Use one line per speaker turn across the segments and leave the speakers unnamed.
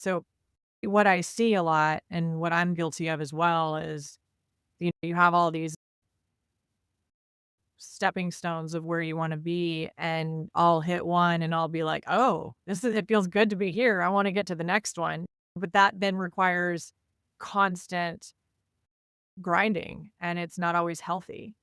So what I see a lot and what I'm guilty of as well is you have all these stepping stones of where you want to be, and I'll hit one and I'll be like, "Oh, it feels good to be here. I want to get to the next one." But that then requires constant grinding, and it's not always healthy.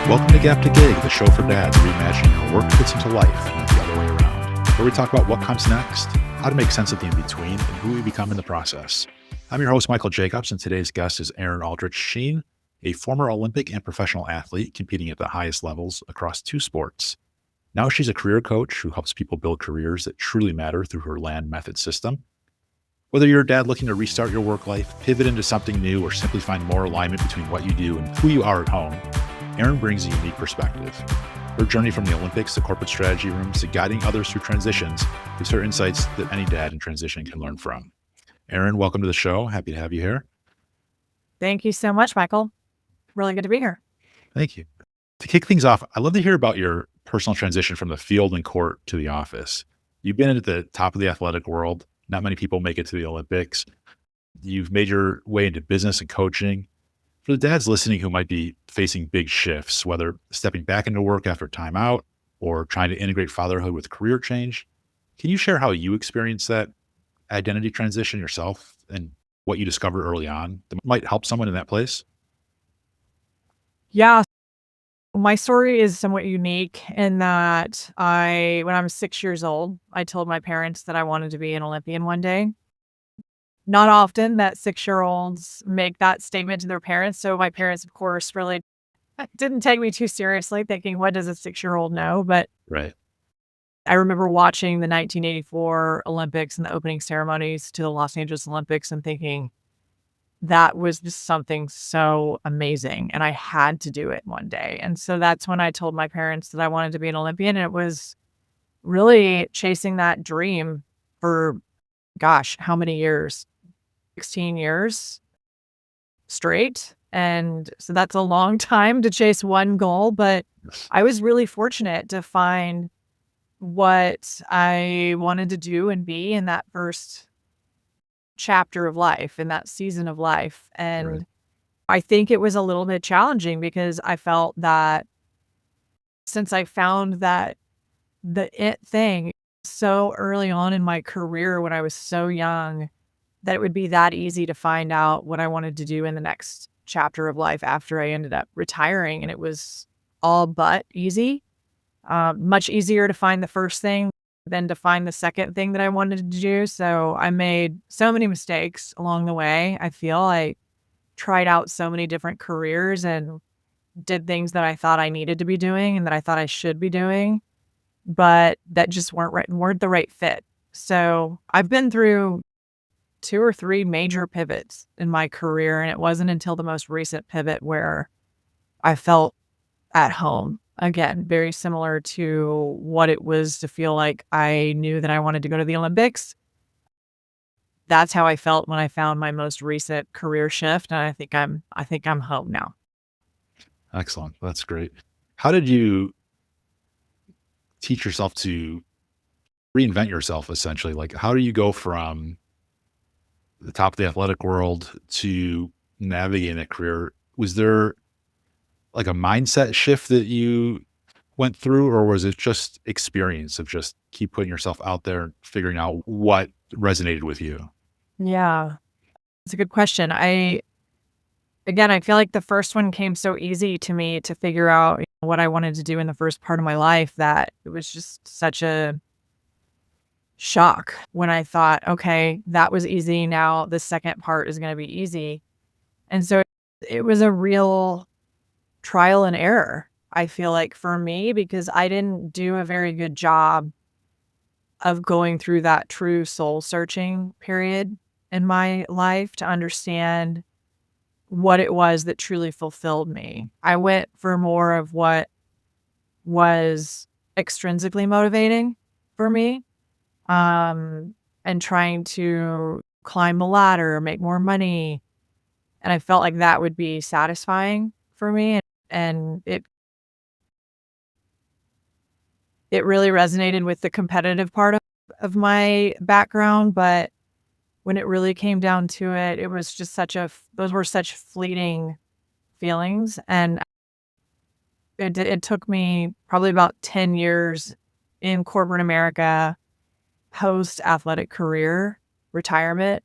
Welcome to Gap to Gig, the show for dads reimagining how work fits into life, not the other way around, where we talk about what comes next, how to make sense of the in-between, and who we become in the process. I'm your host, Michael Jacobs, and today's guest is Erin Aldrich Shean, a former Olympic and professional athlete competing at the highest levels across two sports. Now she's a career coach who helps people build careers that truly matter through her LAND method system. Whether you're a dad looking to restart your work life, pivot into something new, or simply find more alignment between what you do and who you are at home, Erin brings a unique perspective. Her journey from the Olympics to corporate strategy rooms to guiding others through transitions gives her insights that any dad in transition can learn from. Erin, welcome to the show. Happy to have you here.
Thank you so much, Michael. Really good to be here.
Thank you. To kick things off, I'd love to hear about your personal transition from the field and court to the office. You've been at the top of the athletic world. Not many people make it to the Olympics. You've made your way into business and coaching. For the dads listening who might be facing big shifts, whether stepping back into work after time out or trying to integrate fatherhood with career change, can you share how you experienced that identity transition yourself and what you discovered early on that might help someone in that place?
Yeah, my story is somewhat unique in that when I was 6 years old, I told my parents that I wanted to be an Olympian one day. Not often that 6-year-olds make that statement to their parents. So my parents, of course, really didn't take me too seriously, thinking, what does a 6-year-old know? But
Right.
I remember watching the 1984 Olympics and the opening ceremonies to the Los Angeles Olympics and thinking that was just something so amazing. And I had to do it one day. And so that's when I told my parents that I wanted to be an Olympian. And it was really chasing that dream for, gosh, how many years? 16 years straight. And so that's a long time to chase one goal. But
Yes.
I was really fortunate to find what I wanted to do and be in that first chapter of life, in that season of life.
Right.
And I think it was a little bit challenging because I felt that since I found that the it thing so early on in my career when I was so young, that it would be that easy to find out what I wanted to do in the next chapter of life after I ended up retiring. And it was all but easy. Much easier to find the first thing than to find the second thing that I wanted to do. So I made so many mistakes along the way. I feel I tried out so many different careers and did things that I thought I needed to be doing and that I thought I should be doing, but that just weren't the right fit. So I've been through 2 or 3 major pivots in my career, and it wasn't until the most recent pivot where I felt at home. Again, very similar to what it was to feel like I knew that I wanted to go to the Olympics. That's how I felt when I found my most recent career shift, and I think I'm home now.
Excellent. That's great. How did you teach yourself to reinvent yourself essentially? Like, how do you go from the top of the athletic world to navigating that career? Was there like a mindset shift that you went through, or was it just experience of just keep putting yourself out there and figuring out what resonated with you?
Yeah, it's a good question. I feel like the first one came so easy to me to figure out what I wanted to do in the first part of my life that it was just such a shock when I thought, okay, that was easy. Now the second part is going to be easy. And so it was a real trial and error, I feel like, for me, because I didn't do a very good job of going through that true soul searching period in my life to understand what it was that truly fulfilled me. I went for more of what was extrinsically motivating for me, and trying to climb the ladder, make more money, and I felt like that would be satisfying for me, and it it really resonated with the competitive part of my background, but when it really came down to it, it was just those were such fleeting feelings, and it took me probably about 10 years in corporate America, post-athletic career, retirement,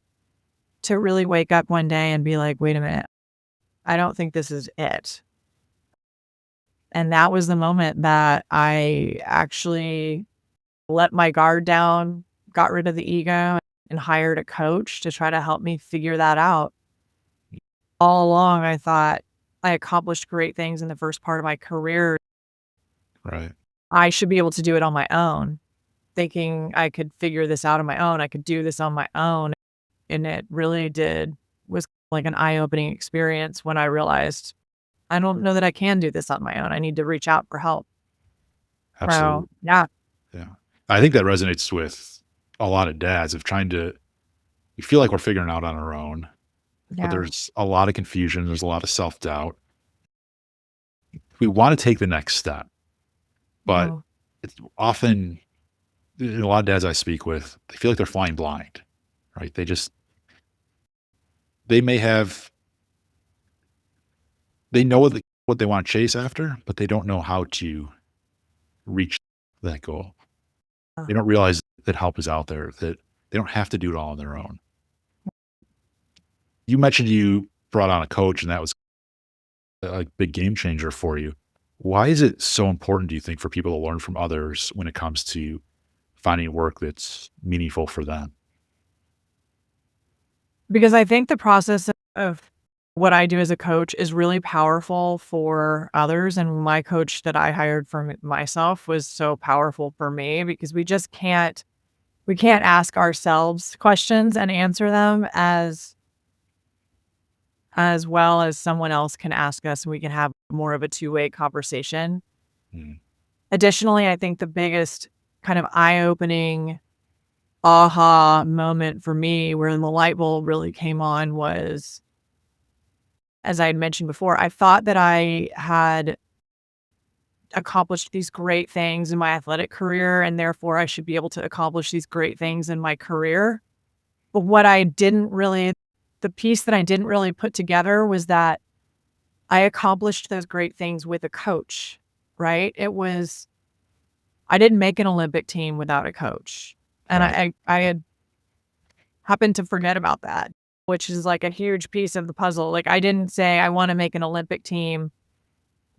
to really wake up one day and be like, "Wait a minute, I don't think this is it." And that was the moment that I actually let my guard down, got rid of the ego, and hired a coach to try to help me figure that out. All along, I thought I accomplished great things in the first part of my career.
Right.
I should be able to do it on my own, thinking I could figure this out on my own. I could do this on my own. And it really was like an eye-opening experience when I realized I don't know that I can do this on my own. I need to reach out for help. So,
Absolutely.
yeah.
Yeah. I think that resonates with a lot of dads of trying to, we feel like we're figuring it out on our own, but
Yeah.
there's a lot of confusion. There's a lot of self doubt. We want to take the next step, but
Mhm.
it's often a lot of dads I speak with, they feel like they're flying blind, right? They may have, they know what they want to chase after, but they don't know how to reach that goal.
Uh,
They don't realize that help is out there, that they don't have to do it all on their own. You mentioned you brought on a coach and that was a big game changer for you. Why is it so important, do you think, for people to learn from others when it comes to finding work that's meaningful for them?
because I think the process of what I do as a coach is really powerful for others, and my coach that I hired for myself was so powerful for me because we can't ask ourselves questions and answer them as well as someone else can ask us, and we can have more of a two-way conversation.
Mm,
Additionally, I think the biggest kind of eye-opening aha moment for me where the light bulb really came on was, as I had mentioned before, I thought that I had accomplished these great things in my athletic career, and therefore I should be able to accomplish these great things in my career. But the piece that I didn't really put together was that I accomplished those great things with a coach, right? I didn't make an Olympic team without a coach. And
right.
I had happened to forget about that, which is like a huge piece of the puzzle. Like I didn't say I want to make an Olympic team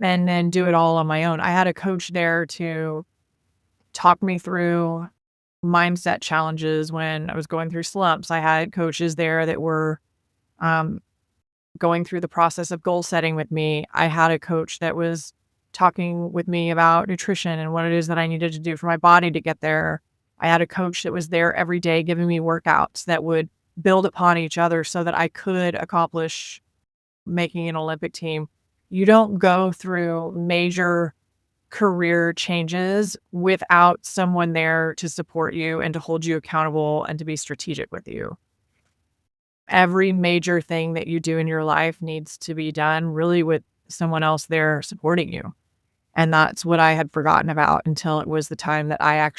and then do it all on my own. I had a coach there to talk me through mindset challenges when I was going through slumps. I had coaches there that were um, going through the process of goal setting with me. I had a coach that was talking with me about nutrition and what it is that I needed to do for my body to get there. I had a coach that was there every day giving me workouts that would build upon each other so that I could accomplish making an Olympic team. You don't go through major career changes without someone there to support you and to hold you accountable and to be strategic with you. Every major thing that you do in your life needs to be done really with someone else there supporting you. And that's what I had forgotten about until it was the time that I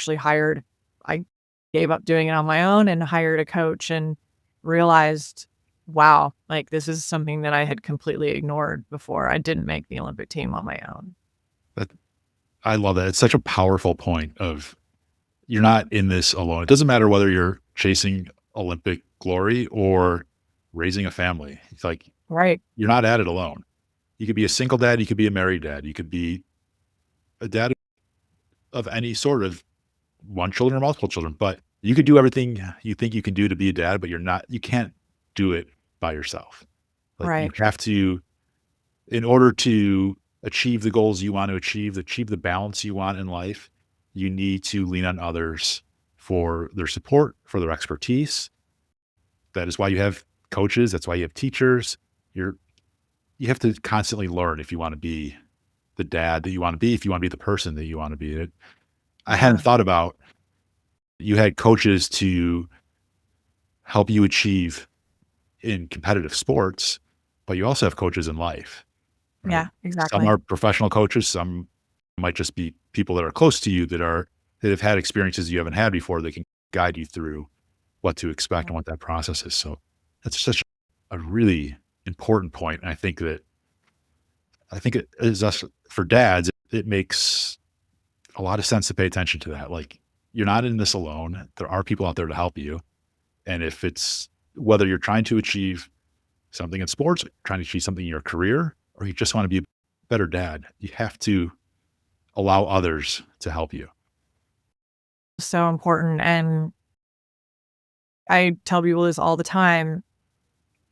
gave up doing it on my own and hired a coach and realized, wow, like this is something that I had completely ignored before. I didn't make the Olympic team on my own.
That I love that. It's such a powerful point of you're not in this alone. It doesn't matter whether you're chasing Olympic glory or raising a family. It's like
Right.
you're not at it alone. You could be a single dad, you could be a married dad, you could be a dad of any sort of one children or multiple children, but you could do everything you think you can do to be a dad, but you can't do it by yourself. Like you
Right.
have to, in order to achieve the goals you want to achieve the balance you want in life, you need to lean on others for their support, for their expertise. That is why you have coaches. That's why you have teachers. You're, you have to constantly learn if you want to be the dad that you want to be, if you want to be the person that you want to be. I hadn't
Yeah.
thought about you had coaches to help you achieve in competitive sports, but you also have coaches in life, right?
Yeah.
Some
Exactly.
are professional coaches, some It might just be people that are close to you that have had experiences you haven't had before that can guide you through what to expect and what that process is. So that's such a really important point. And I think it is us for dads, it makes a lot of sense to pay attention to that. Like, you're not in this alone. There are people out there to help you. And if it's whether you're trying to achieve something in sports, trying to achieve something in your career, or you just want to be a better dad, you have to allow others to help you.
So important. And I tell people this all the time.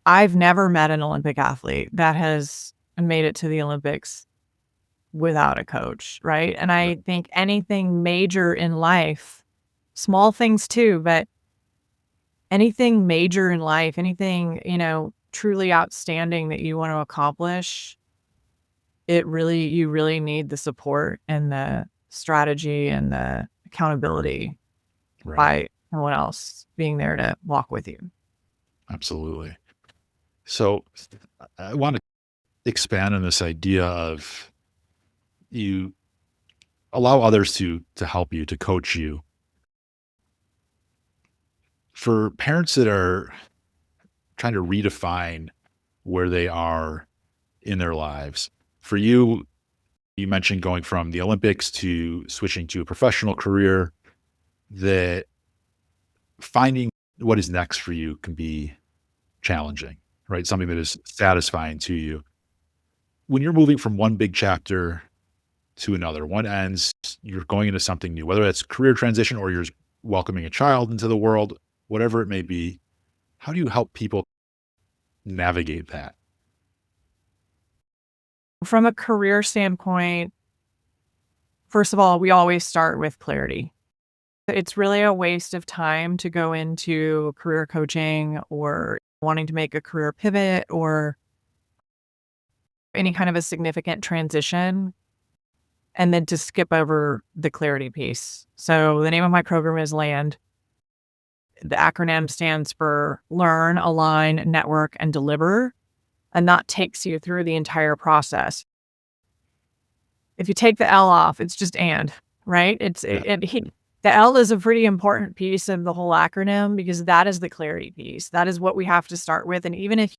I've never met an Olympic athlete that has made it to the Olympics without a coach, right? And
Right.
I think anything major in life, small things too, but anything major in life, anything, truly outstanding that you want to accomplish, you really need the support and the strategy and the accountability
Right.
by someone else being there to walk with you.
Absolutely. So I want to expand on this idea of you allow others to help you, to coach you. For parents that are trying to redefine where they are in their lives, for you, you mentioned going from the Olympics to switching to a professional career, that finding what is next for you can be challenging, right? Something that is satisfying to you. When you're moving from one big chapter to another, one ends, you're going into something new, whether that's career transition or you're welcoming a child into the world, whatever it may be. How do you help people navigate that?
From a career standpoint, first of all, we always start with clarity. It's really a waste of time to go into career coaching or wanting to make a career pivot or any kind of a significant transition and then to skip over the clarity piece. So the name of my program is LAND. The acronym stands for Learn, Align, Network, and Deliver. And that takes you through the entire process. If you take the L off, it's just and, right?
Yeah.
The L is a pretty important piece of the whole acronym because that is the clarity piece. That is what we have to start with. And even if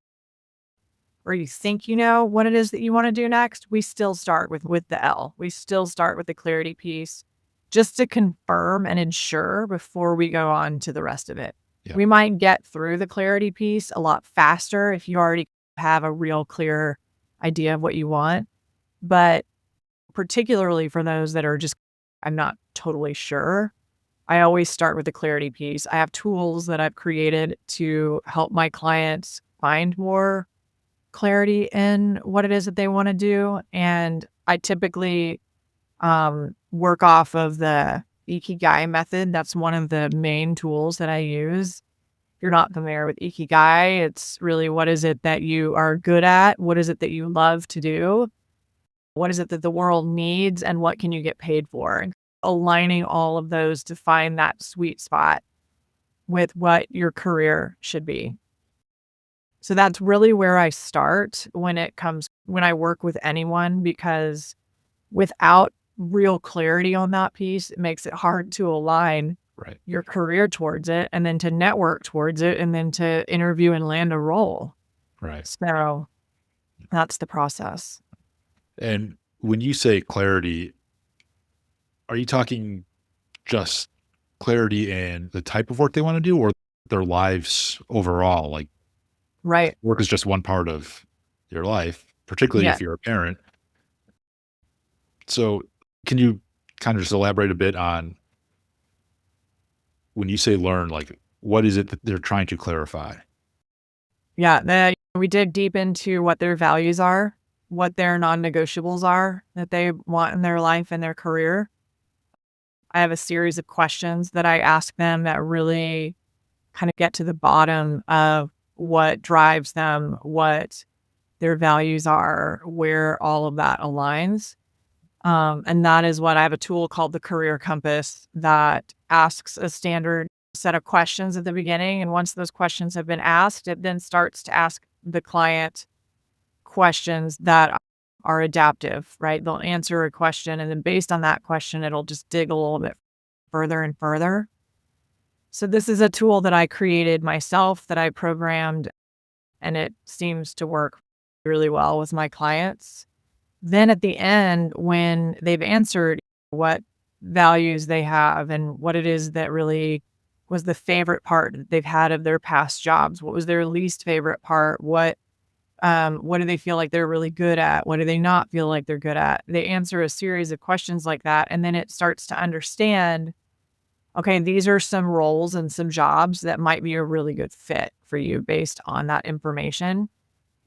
or you think you know what it is that you want to do next, we still start with the L. We still start with the clarity piece just to confirm and ensure before we go on to the rest of it.
Yeah.
We might get through the clarity piece a lot faster if you already have a real clear idea of what you want. But particularly for those that are just, I'm not totally sure, I always start with the clarity piece. I have tools that I've created to help my clients find more clarity in what it is that they want to do. And I typically work off of the Ikigai method. That's one of the main tools that I use. If you're not familiar with Ikigai, it's really what is it that you are good at? What is it that you love to do? What is it that the world needs? And what can you get paid for? And aligning all of those to find that sweet spot with what your career should be. So that's really where I start when I work with anyone, because without real clarity on that piece, it makes it hard to align
Right.
your career towards it and then to network towards it and then to interview and land a role.
Right.
So that's the process.
And when you say clarity, are you talking just clarity in the type of work they want to do or their lives overall? Like,
Right.
work is just one part of your life, particularly
Yeah.
if you're a parent. So, can you kind of just elaborate a bit on when you say learn, like, what is it that they're trying to clarify?
Yeah. We dig deep into what their values are, what their non-negotiables are that they want in their life and their career. I have a series of questions that I ask them that really kind of get to the bottom of what drives them, what their values are, where all of that aligns. And that is what I have a tool called the Career Compass that asks a standard set of questions at the beginning. And once those questions have been asked, it then starts to ask the client questions that are adaptive, right? They'll answer a question, and then based on that question, it'll just dig a little bit further and further. So this is a tool that I created myself, that I programmed, and it seems to work really well with my clients. Then at the end, when they've answered what values they have and what it is that really was the favorite part that they've had of their past jobs, what was their least favorite part, what do they feel like they're really good at, what do they not feel like they're good at, they answer a series of questions like that, and then it starts to understand, okay, these are some roles and some jobs that might be a really good fit for you based on that information.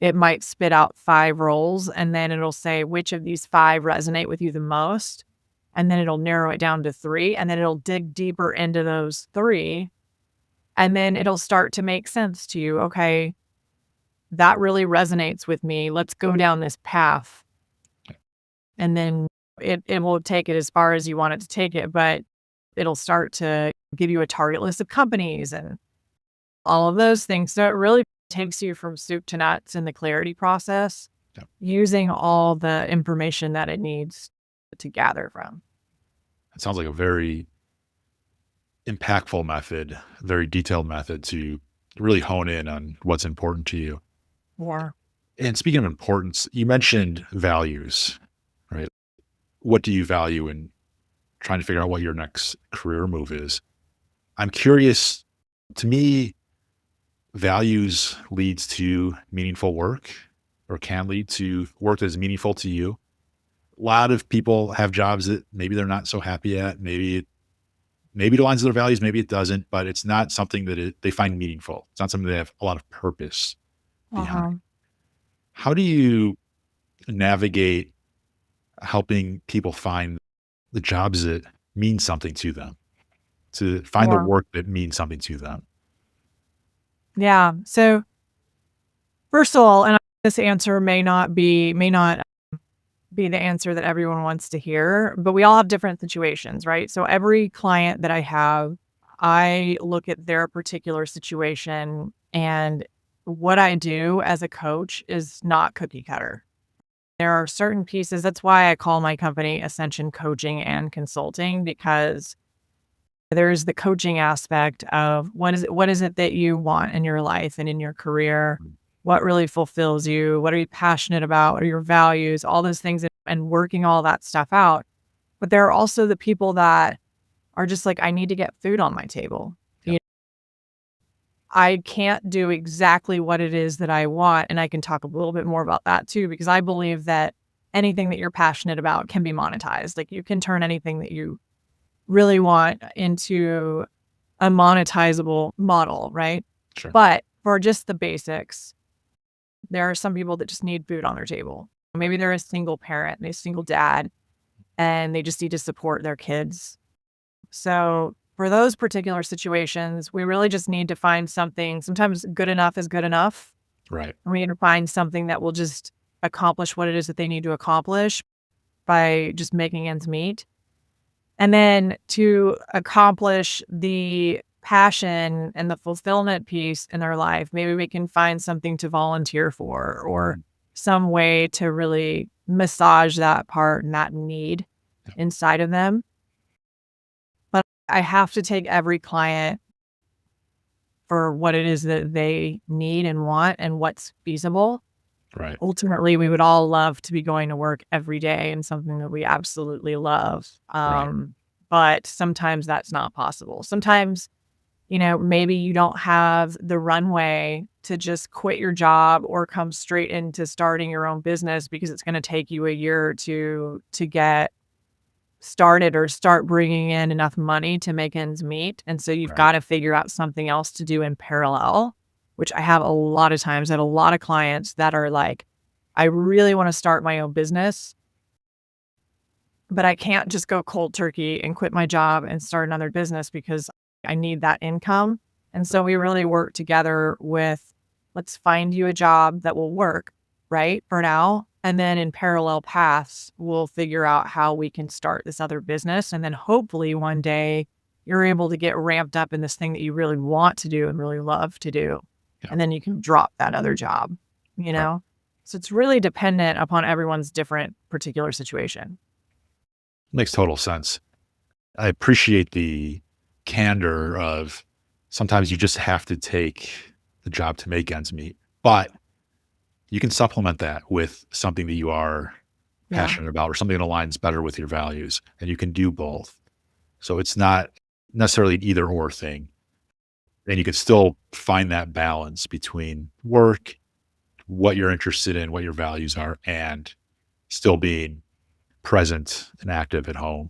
It might spit out 5 roles, and then it'll say which of these 5 resonate with you the most, and then it'll narrow it down to 3, and then it'll dig deeper into those 3, and then it'll start to make sense to you. Okay, that really resonates with me. Let's go down this path. And then it will take it as far as you want it to take it, but it'll start to give you a target list of companies and all of those things. So it really takes you from soup to nuts in the clarity process,
Yeah.
using all the information that it needs to gather from.
It sounds like a very impactful method, very detailed method to really hone in on what's important to you.
Or
And speaking of importance, you mentioned values, right? What do you value in trying to figure out what your next career move is? I'm curious, to me, values leads to meaningful work or can lead to work that is meaningful to you. A lot of people have jobs that maybe they're not so happy at. Maybe it aligns with their values, maybe it doesn't, but it's not something that they find meaningful. It's not something they have a lot of purpose behind.
uh-huh.
How do you navigate helping people find the jobs that mean something to them, to find the
Or
work that means something to them?
yeah. So first of all, and this answer may not be the answer that everyone wants to hear, but we all have different situations, right? So every client that I have, I look at their particular situation, and what I do as a coach is not cookie cutter. There are certain pieces. That's why I call my company Ascension Coaching and Consulting, because there's the coaching aspect of what is it that you want in your life and in your career? What really fulfills you? What are you passionate about? What are your values? All those things, and working all that stuff out. But there are also the people that are just like, I need to get food on my table.
Yep.
I can't do exactly what it is that I want. And I can talk a little bit more about that too, because I believe that anything that you're passionate about can be monetized. Like, you can turn anything that you really want into a monetizable model, right?
Sure.
But for just the basics, there are some people that just need food on their table. Maybe they're a single parent, they're a single dad, and they just need to support their kids. So for those particular situations, we really just need to find something. Sometimes good enough is good enough.
Right.
And we need to find something that will just accomplish what it is that they need to accomplish by just making ends meet. And then to accomplish the passion and the fulfillment piece in their life, maybe we can find something to volunteer for, or some way to really massage that part and that need
Yeah.
inside of them. But I have to take every client for what it is that they need and want and what's feasible.
Right.
Ultimately, we would all love to be going to work every day and something that we absolutely love.
Right.
But sometimes that's not possible. Sometimes, maybe you don't have the runway to just quit your job or come straight into starting your own business, because it's going to take you a year or two to get started or start bringing in enough money to make ends meet. And so you've
Right.
got to figure out something else to do in parallel, which I have a lot of times. I had a lot of clients that are like, I really want to start my own business, but I can't just go cold turkey and quit my job and start another business because I need that income. And so we really work together with, let's find you a job that will work, right, for now. And then in parallel paths, we'll figure out how we can start this other business. And then hopefully one day you're able to get ramped up in this thing that you really want to do and really love to do.
Yeah.
And then you can drop that other job, you
Right.
know? So it's really dependent upon everyone's different particular situation.
Makes total sense. I appreciate the candor of sometimes you just have to take the job to make ends meet, but you can supplement that with something that you are
Yeah.
passionate about or something that aligns better with your values, and you can do both. So it's not necessarily an either or thing. And you can still find that balance between work, what you're interested in, what your values are, and still being present and active at home.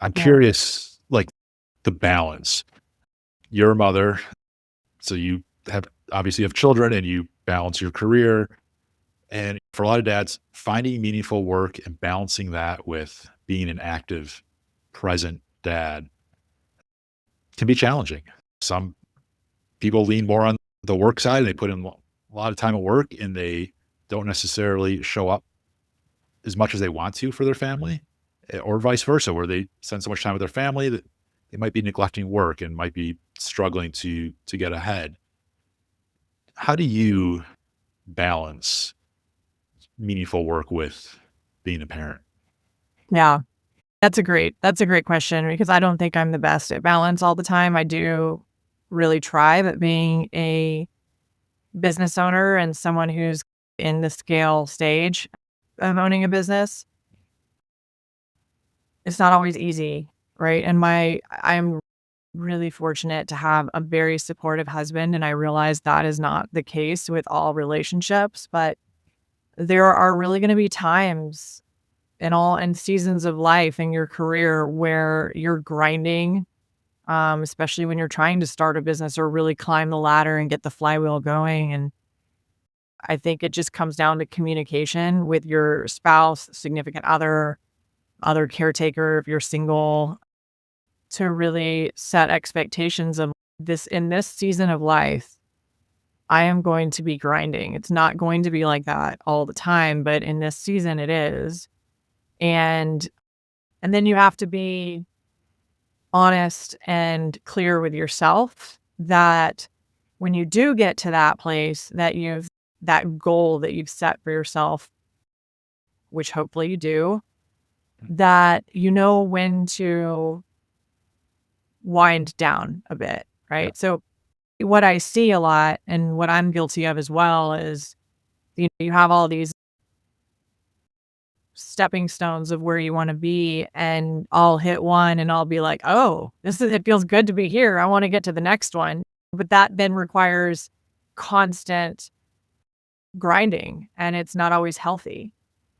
I'm
Yeah.
curious, like the balance. You're a mother, so you have obviously have children and you balance your career. And for a lot of dads, finding meaningful work and balancing that with being an active, present dad can be challenging. Some people lean more on the work side and they put in a lot of time at work and they don't necessarily show up as much as they want to for their family, or vice versa, where they spend so much time with their family that they might be neglecting work and might be struggling to get ahead. How do you balance meaningful work with being a parent?
Yeah. That's a great question because I don't think I'm the best at balance all the time. I do really try, but being a business owner and someone who's in the scale stage of owning a business, it's not always easy, right? And I'm really fortunate to have a very supportive husband, and I realize that is not the case with all relationships, but there are really going to be times in seasons of life in your career where you're grinding, especially when you're trying to start a business or really climb the ladder and get the flywheel going. And I think it just comes down to communication with your spouse, significant other caretaker if you're single, to really set expectations of this in this season of life. I am going to be grinding. It's not going to be like that all the time, but in this season it is. And and then you have to be honest and clear with yourself that when you do get to that place that goal that you've set for yourself, which hopefully you do, that you know when to wind down a bit,
Yeah.
right? So what I see a lot and what I'm guilty of as well is you have all these stepping stones of where you want to be and I'll hit one and I'll be like, "Oh, it feels good to be here. I want to get to the next one." But that then requires constant grinding and it's not always healthy.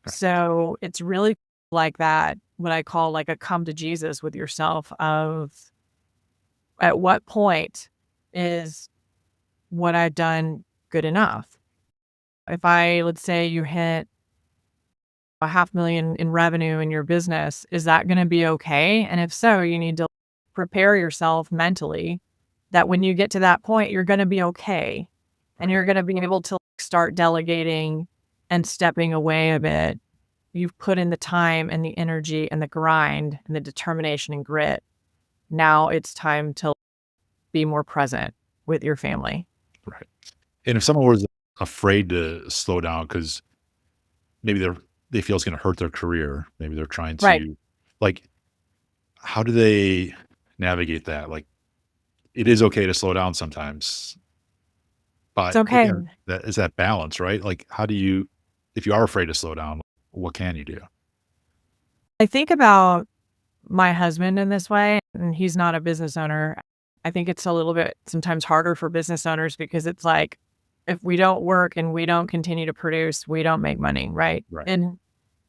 Okay.
So, it's really like that, what I call like a come to Jesus with yourself of at what point is what I've done good enough? If let's say you hit a 500,000 in revenue in your business, is that gonna be okay? And if so, you need to prepare yourself mentally that when you get to that point, you're gonna be okay, and you're gonna be able to start delegating and stepping away a bit. You've put in the time and the energy and the grind and the determination and grit. Now it's time to be more present with your family.
Right. And if someone was afraid to slow down because maybe they feel it's going to hurt their career, maybe they're trying
Right.
to, like, how do they navigate that? Like, it is okay to slow down sometimes,
It's
but
okay.
again, that is that balance, right? Like, how do you, if you are afraid to slow down, what can you do?
I think about my husband in this way, and he's not a business owner. I think it's a little bit sometimes harder for business owners because it's like, if we don't work and we don't continue to produce, we don't make money, right?
Right.
And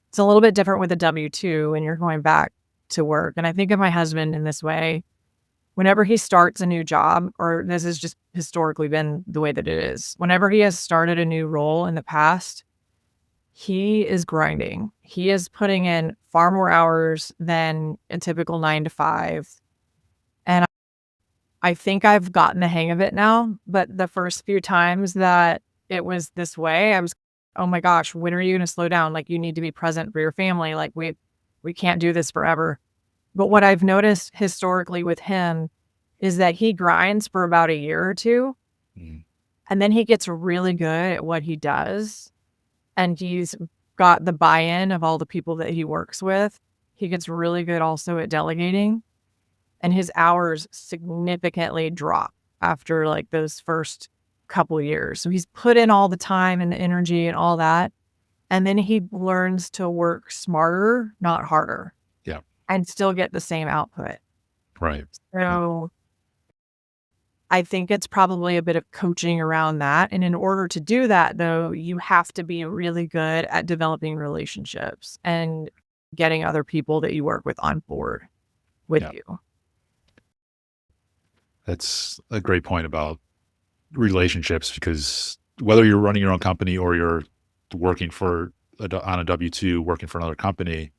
it's a little bit different with a W-2 when you're going back to work. And I think of my husband in this way. Whenever he starts a new job, or this has just historically been the way that it is, whenever he has started a new role in the past, he is grinding. He is putting in far more hours than a typical 9 to 5. And I think I've gotten the hang of it now. But the first few times that it was this way, I was, oh my gosh, when are you going to slow down? Like, you need to be present for your family. Like, we can't do this forever. But what I've noticed historically with him is that he grinds for about a year or two.
Mm.
And then he gets really good at what he does, and he's got the buy-in of all the people that he works with. He gets really good also at delegating, and his hours significantly drop after like those first couple years. So he's put in all the time and the energy and all that. And then he learns to work smarter, not harder,
Yeah.
and still get the same output.
Right.
So I think it's probably a bit of coaching around that. And in order to do that, though, you have to be really good at developing relationships and getting other people that you work with on board with
Yeah.
you.
That's a great point about relationships, because whether you're running your own company or you're working on a W-2, working for another company,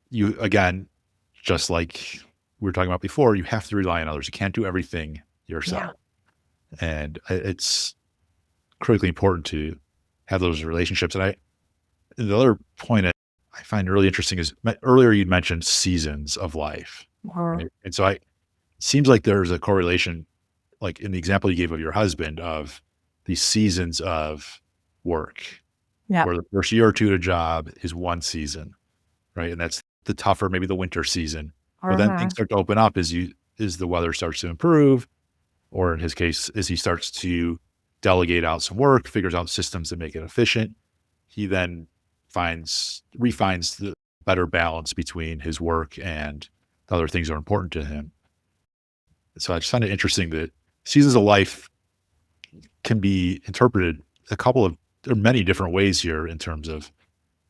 you, again, just like we were talking about before, you have to rely on others. You can't do everything
Yeah.
yourself. And it's critically important to have those relationships. And the other point I find really interesting is earlier you'd mentioned seasons of life.
Or,
Right? And so it seems like there's a correlation, like in the example you gave of your husband, of these seasons of work,
yeah.
where the first year or two at a job is one season, right? And that's the tougher, maybe the winter season. But then things
Uh-huh.
start to open up as the weather starts to improve, or in his case, as he starts to delegate out some work, figures out systems that make it efficient. He then refines the better balance between his work and the other things that are important to him. So I just find it interesting that seasons of life can be interpreted there are many different ways here in terms of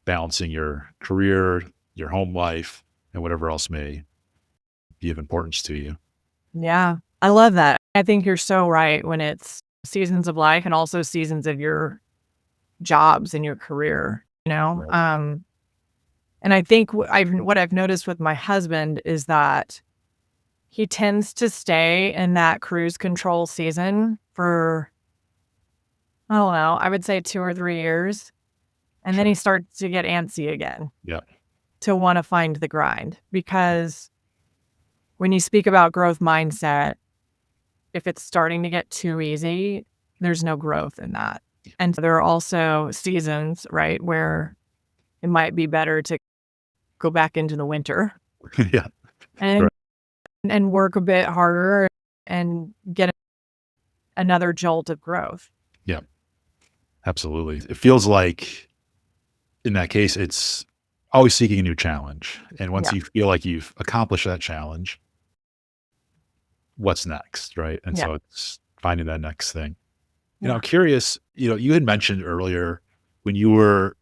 balancing your career, your home life, and whatever else may be of importance to you.
Yeah. I love that. I think you're so right when it's seasons of life and also seasons of your jobs and your career, you know?
Right.
And I think what I've noticed with my husband is that he tends to stay in that cruise control season for, I don't know, I would say 2 or 3 years, and then
Sure.
he starts to get antsy again
Yeah.
to wanna find the grind, because when you speak about growth mindset, if it's starting to get too easy, there's no growth in that. And there are also seasons, right, where it might be better to go back into the winter
Yeah.
and
Right.
work a bit harder and get another jolt of growth.
Yeah. Absolutely. It feels like in that case, it's always seeking a new challenge. And once
Yeah.
you feel like you've accomplished that challenge, what's next? Right. And
Yeah.
so it's finding that next thing. I'm
Yeah.
curious, you had mentioned earlier when you were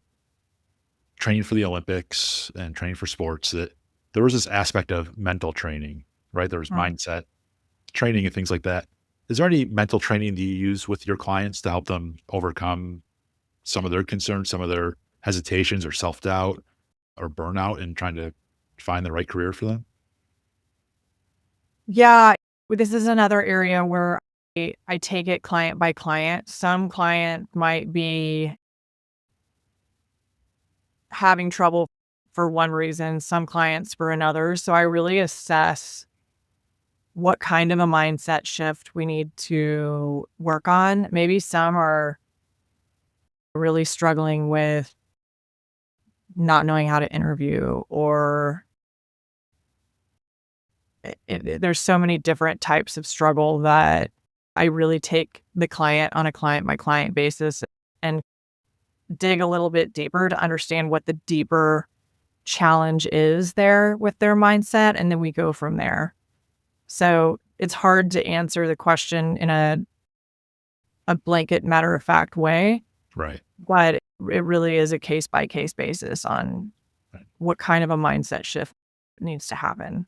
training for the Olympics and training for sports that there was this aspect of mental training, right? There was
Mm.
mindset training and things like that. Is there any mental training that you use with your clients to help them overcome some of their concerns, some of their hesitations or self-doubt or burnout in trying to find the right career for them?
Yeah. This is another area where I take it client by client. Some client might be having trouble for one reason, some clients for another. So I really assess what kind of a mindset shift we need to work on. Maybe some are really struggling with not knowing how to interview, or there's so many different types of struggle that I really take the client on a client by client basis and dig a little bit deeper to understand what the deeper challenge is there with their mindset. And then we go from there. So it's hard to answer the question in a blanket matter of fact way,
Right.
but it really is a case by case basis on
Right.
what kind of a mindset shift needs to happen.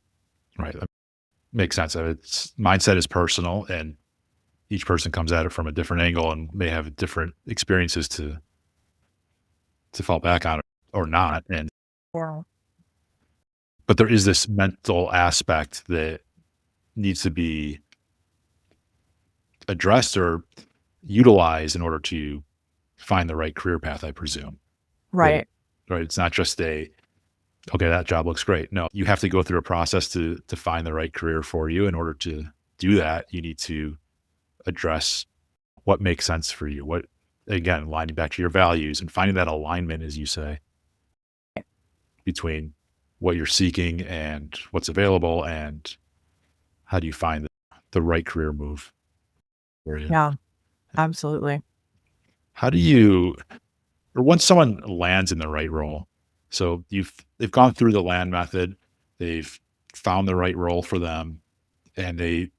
Right. That makes sense. It's mindset is personal, and each person comes at it from a different angle and may have different experiences to fall back on or not.
Wow.
But there is this mental aspect that needs to be addressed or utilized in order to find the right career path, I presume. That,
Right.
right. It's not just okay, that job looks great. No, you have to go through a process to find the right career for you. In order to do that, you need to address what makes sense for you? What, again, aligning back to your values and finding that alignment, as you say, between what you're seeking and what's available, and how do you find the right career move for you?
Yeah, absolutely.
How do you, or once someone lands in the right role, so they've gone through the land method, they've found the right role for them, and they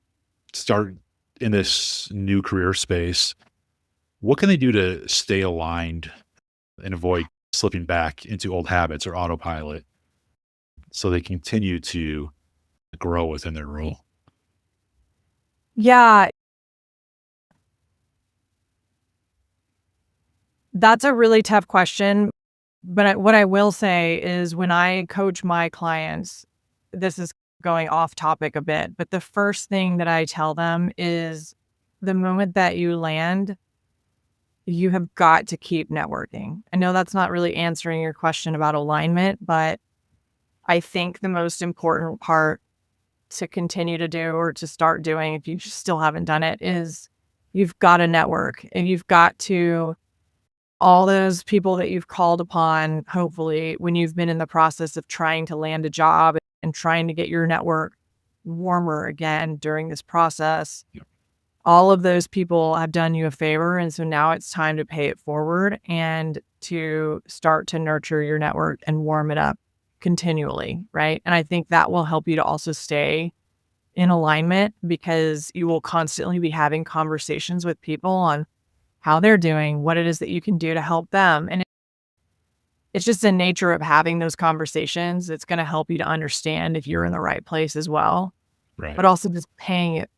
start in this new career space, what can they do to stay aligned and avoid slipping back into old habits or autopilot so they continue to grow within their role?
Yeah, that's a really tough question. But what I will say is when I coach my clients, this is going off topic a bit, but the first thing that I tell them is the moment that you land, you have got to keep networking. I know that's not really answering your question about alignment, but I think the most important part to continue to do or to start doing, if you still haven't done it, is you've got to network and you've got to all those people that you've called upon, hopefully, when you've been in the process of trying to land a job and trying to get your network warmer again during this process,
Yep.
all of those people have done you a favor. And so now it's time to pay it forward and to start to nurture your network and warm it up continually. Right. And I think that will help you to also stay in alignment because you will constantly be having conversations with people on how they're doing, what it is that you can do to help them. And it's just the nature of having those conversations. It's going to help you to understand if you're in the right place as well,
Right.
but also just paying it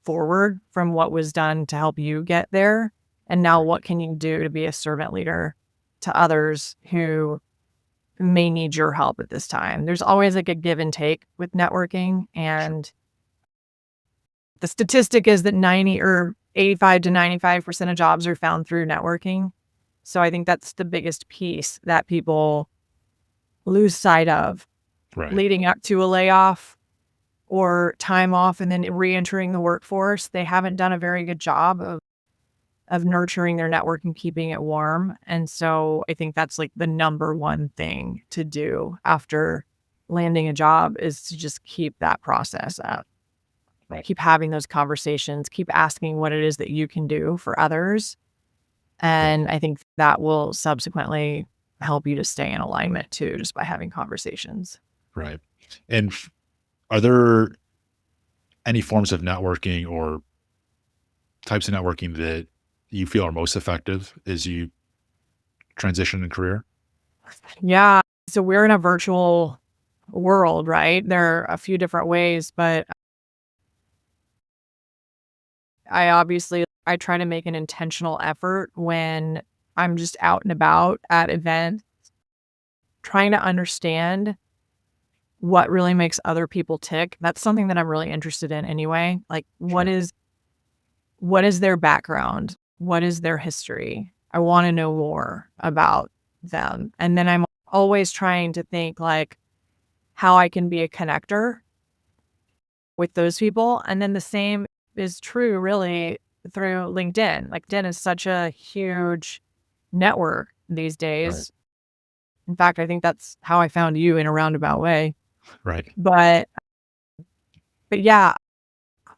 forward from what was done to help you get there. And now
Right.
what can you do to be a servant leader to others who may need your help at this time? There's always like a give and take with networking.
Sure.
And the statistic is that 90 or 85 to 95% of jobs are found through networking. So I think that's the biggest piece that people lose sight of
Right.
leading up to a layoff or time off and then re-entering the workforce. They haven't done a very good job of nurturing their network and keeping it warm. And so I think that's like the number one thing to do after landing a job is to just keep that process up.
Right.
Keep having those conversations, keep asking what it is that you can do for others.
Yeah.
And I think that will subsequently help you to stay in alignment too, just by having conversations.
Right. And are there any forms of networking or types of networking that you feel are most effective as you transition in career?
Yeah. So we're in a virtual world, right? There are a few different ways, but I try to make an intentional effort when I'm just out and about at events, trying to understand what really makes other people tick. That's something that I'm really interested in anyway. Like
Sure.
what is their background? What is their history? I want to know more about them. And then I'm always trying to think like how I can be a connector with those people. And then the same is true really through LinkedIn. Like LinkedIn is such a huge network these
Right.
days. In fact, I think that's how I found you in a roundabout way.
Right.
But yeah,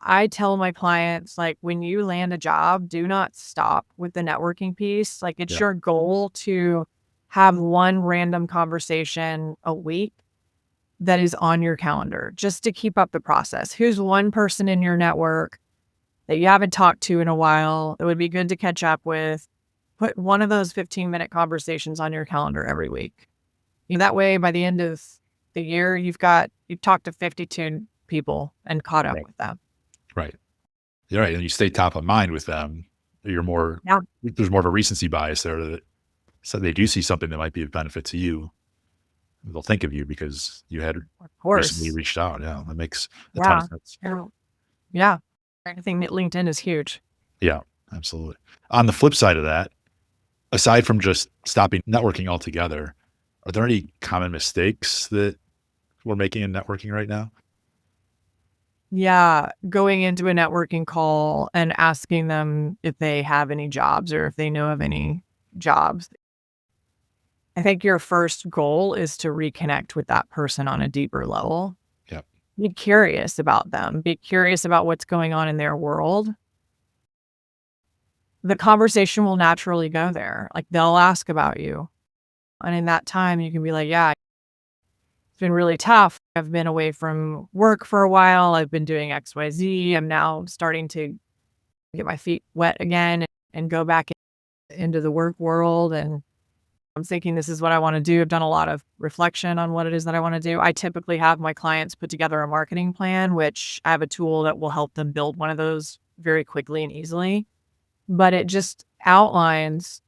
I tell my clients like when you land a job, do not stop with the networking piece. Like it's
Yeah.
your goal to have one random conversation a week that is on your calendar just to keep up the process. Who's one person in your network that you haven't talked to in a while that would be good to catch up with? Put one of those 15-minute conversations on your calendar every week. That way, by the end of the year, you've talked to 52 people and caught up
Right.
with them.
Right. You're right. And you stay top of mind with them. You're more,
Yeah,
there's more of a recency bias there that so they do see something that might be of benefit to you. They'll think of you because you had
of
recently
course.
reached out. Yeah. That makes a ton of
Yeah.
sense.
Yeah. Yeah. I think that LinkedIn is huge.
Yeah. Absolutely. On the flip side of that, aside from just stopping networking altogether, are there any common mistakes that we're making in networking right now?
Yeah, going into a networking call and asking them if they have any jobs or if they know of any jobs. I think your first goal is to reconnect with that person on a deeper level.
Yep.
Be curious about them. Be curious about what's going on in their world. The conversation will naturally go there. Like, they'll ask about you. And in that time, you can be like, yeah, it's been really tough. I've been away from work for a while. I've been doing XYZ. I'm now starting to get my feet wet again and go back into the work world. And I'm thinking this is what I want to do. I've done a lot of reflection on what it is that I want to do. I typically have my clients put together a marketing plan, which I have a tool that will help them build one of those very quickly and easily. But it just outlines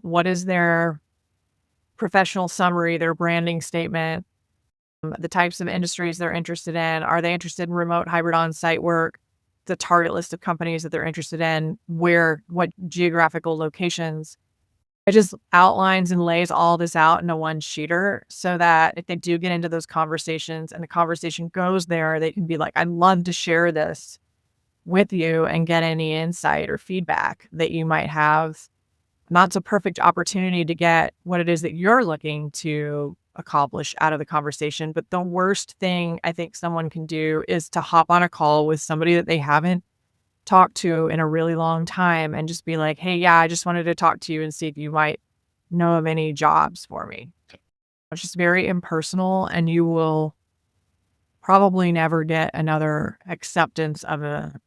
what is their professional summary, their branding statement, the types of industries they're interested in. Are they interested in remote, hybrid, on-site work? The target list of companies that they're interested in, what geographical locations. It just outlines and lays all this out in a one sheeter so that if they do get into those conversations and the conversation goes there, they can be like, I'd love to share this with you and get any insight or feedback that you might have. That's a perfect opportunity to get what it is that you're looking to accomplish out of the conversation. But the worst thing I think someone can do is to hop on a call with somebody that they haven't talked to in a really long time and just be like, hey, yeah, I just wanted to talk to you and see if you might know of any jobs for me. It's just very impersonal, and you will probably never get another acceptance of a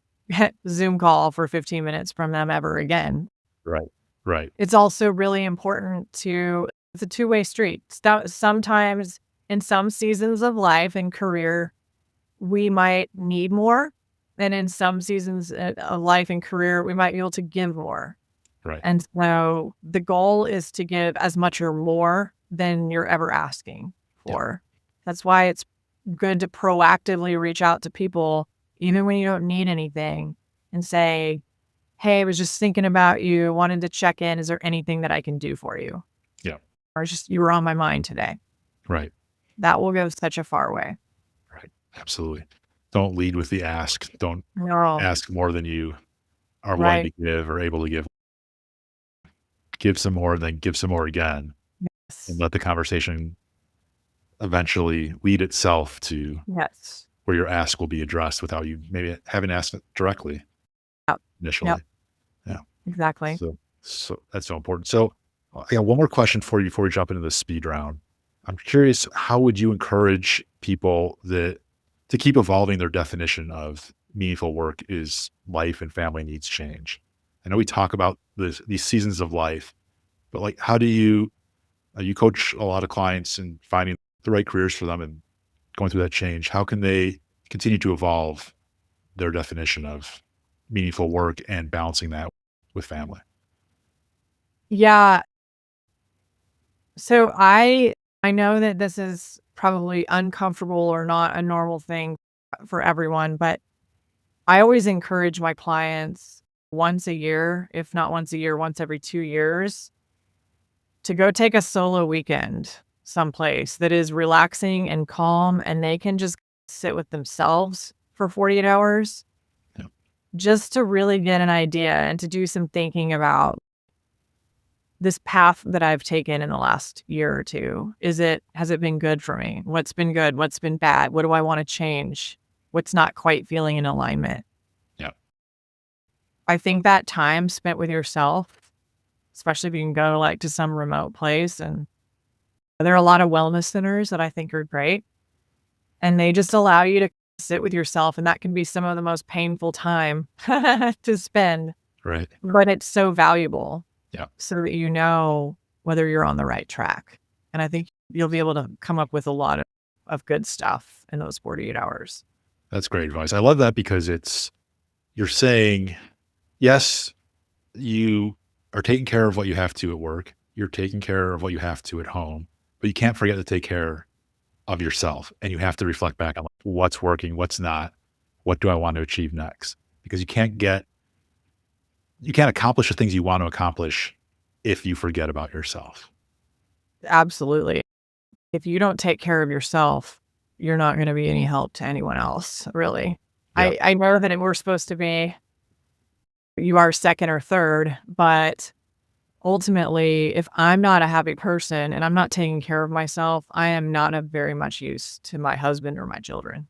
Zoom call for 15 minutes from them ever again.
Right. Right.
It's also really important it's a two-way street. Sometimes in some seasons of life and career, we might need more. And in some seasons of life and career, we might be able to give more.
Right.
And so the goal is to give as much or more than you're ever asking
Yep.
for. That's why it's good to proactively reach out to people, even when you don't need anything, and say, hey, I was just thinking about you, wanted to check in. Is there anything that I can do for you?
Yeah.
Or just, you were on my mind today.
Right.
That will go such a far way.
Right. Absolutely. Don't lead with the ask. Don't
No,
ask more than you are willing
right.
to give or able to give. Give some more, then give some more again, and
Yes.
let the conversation eventually lead itself to
Yes.
where your ask will be addressed without you maybe having asked it directly
Yep.
initially.
Yep.
Yeah.
Exactly.
So that's so important. So I got one more question for you before we jump into the speed round. I'm curious, how would you encourage people to keep evolving their definition of meaningful work is life and family needs change? I know we talk about these seasons of life, but like, how do you coach a lot of clients and finding the right careers for them and going through that change? How can they continue to evolve their definition of meaningful work and balancing that with family?
Yeah. So I know that this is probably uncomfortable or not a normal thing for everyone, but I always encourage my clients once a year, if not once a year, once every 2 years, to go take a solo weekend someplace that is relaxing and calm, and they can just sit with themselves for 48 hours
Yeah.
just to really get an idea and to do some thinking about this path that I've taken in the last year or two. Has it been good for me? What's been good? What's been bad? What do I want to change? What's not quite feeling in alignment?
Yeah.
I think that time spent with yourself, especially if you can go like to some remote place, and there are a lot of wellness centers that I think are great, and they just allow you to sit with yourself, and that can be some of the most painful time to spend,
Right.
but it's so valuable.
Yeah.
So that you know whether you're on the right track. And I think you'll be able to come up with a lot of good stuff in those 48 hours.
That's great advice. I love that because you're saying, yes, you are taking care of what you have to at work. You're taking care of what you have to at home, but you can't forget to take care of yourself. And you have to reflect back on like, what's working, what's not, what do I want to achieve next? Because you can't accomplish the things you want to accomplish if you forget about yourself.
Absolutely. If you don't take care of yourself, you're not going to be any help to anyone else, really.
Yep.
I know that we're supposed to be, you are second or third, but ultimately, if I'm not a happy person and I'm not taking care of myself, I am not of very much use to my husband or my children.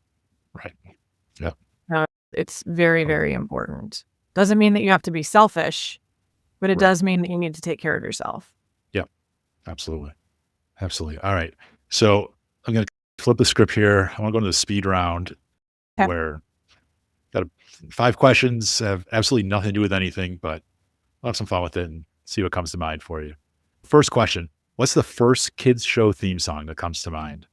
Right. Yep.
Uh, it's very,
Totally.
very important. Doesn't mean that you have to be selfish, but it
Right.
does mean that you need to take care of yourself.
Yep. Absolutely. Absolutely. All right. So I'm going to flip the script here. I want to go into the speed round
Okay.
where got 5 questions, have absolutely nothing to do with anything, but I'll have some fun with it and see what comes to mind for you. First question. What's the first kids show theme song that comes to mind?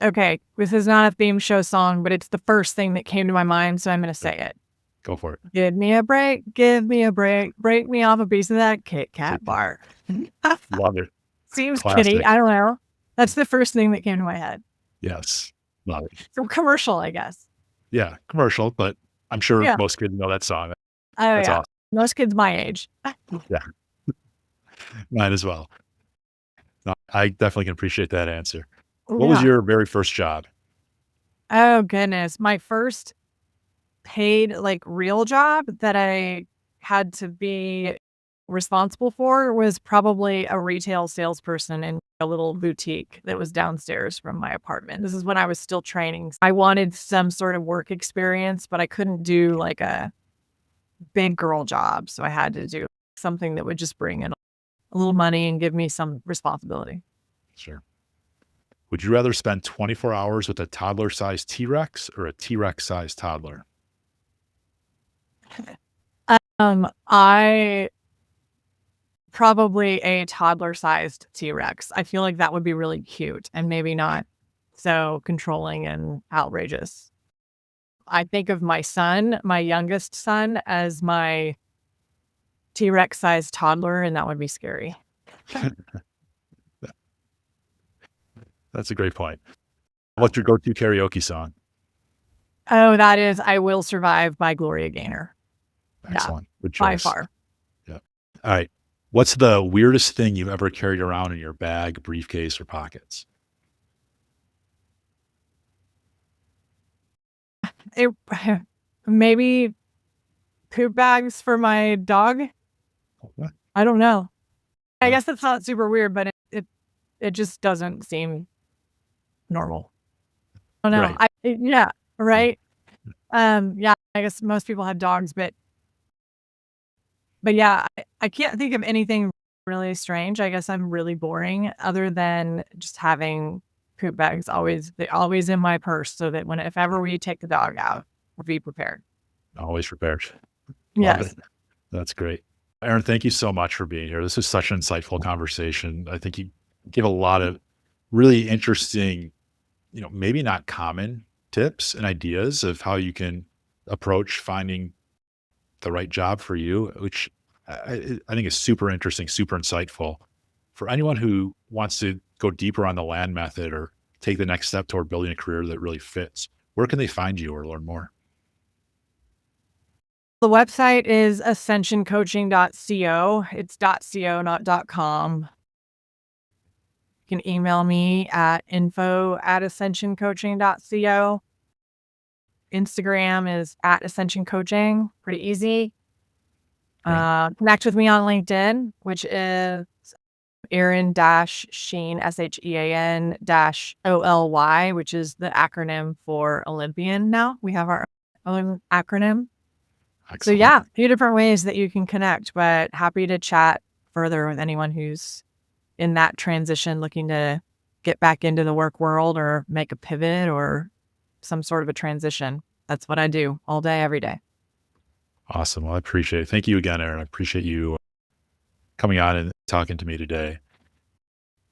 Okay. This is not a theme show song, but it's the first thing that came to my mind, so I'm going to
Yep.
say it.
Go for it.
Give me a break. Give me a break. Break me off a piece of that Kit Kat bar.
Love it.
Seems kiddie.
Classic.
I don't know. That's the first thing that came to my head.
Yes. Love it.
So commercial, I guess.
Yeah. Commercial, but I'm sure
Yeah.
most kids know that song.
Oh,
That's
yeah.
awesome.
Most kids my age.
Yeah. Mine as well. No, I definitely can appreciate that answer. What was
Yeah.
your very first job?
Oh, goodness. My first paid, like, real job that I had to be responsible for was probably a retail salesperson in a little boutique that was downstairs from my apartment. This is when I was still training. I wanted some sort of work experience, but I couldn't do like a big girl job. So I had to do something that would just bring in a little money and give me some responsibility.
Sure. Would you rather spend 24 hours with a toddler-sized T-Rex or a T-Rex-sized toddler?
I probably a toddler-sized T-Rex. I feel like that would be really cute and maybe not so controlling and outrageous. I think of my son, my youngest son, as my T-Rex-sized toddler, and that would be scary.
That's a great point. What's your go-to karaoke song?
Oh, that is "I Will Survive" by Gloria Gaynor. Yeah,
Excellent. Good
by
choice.
far.
Yeah. All right. What's the weirdest thing you've ever carried around in your bag, briefcase, or pockets?
It maybe poop bags for my dog?
What?
I don't know. I
Uh,
guess it's not super weird, but it just doesn't seem normal. I don't know.
Right.
Yeah,
Mm.
right? Yeah, I guess most people have dogs, but yeah, I can't think of anything really strange. I guess I'm really boring other than just having poop bags they're always in my purse so that if ever we take the dog out, we'll be prepared.
Always prepared. Love it.
Yes.
That's great. Erin, thank you so much for being here. This is such an insightful conversation. I think you give a lot of really interesting, maybe not common tips and ideas of how you can approach finding the right job for you, which I think is super interesting, super insightful for anyone who wants to go deeper on the land method or take the next step toward building a career that really fits. Where can they find you or learn more?
The website is ascensioncoaching.co. It's .co, not .com. You can email me at info@ascensioncoaching.co. Instagram is @ascensioncoaching. Pretty easy.
Great.
Connect with me on LinkedIn, which is Erin Shean, SHEAN OLY, which is the acronym for Olympian now. We have our own acronym. So
Excellent.
yeah, a few different ways that you can connect, but happy to chat further with anyone who's in that transition looking to get back into the work world or make a pivot or some sort of a transition. That's what I do all day, every day.
Awesome. Well, I appreciate it. Thank you again, Erin. I appreciate you coming on and talking to me today.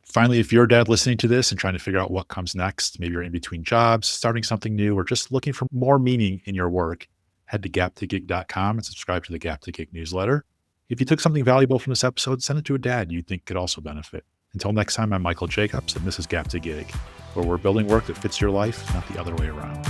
Finally, if you're a dad listening to this and trying to figure out what comes next, maybe you're in between jobs, starting something new, or just looking for more meaning in your work, head to gap2gig.com and subscribe to the Gap to Gig newsletter. If you took something valuable from this episode, send it to a dad you think could also benefit. Until next time, I'm Michael Jacobs, and this is Gap to Gig, where we're building work that fits your life, not the other way around.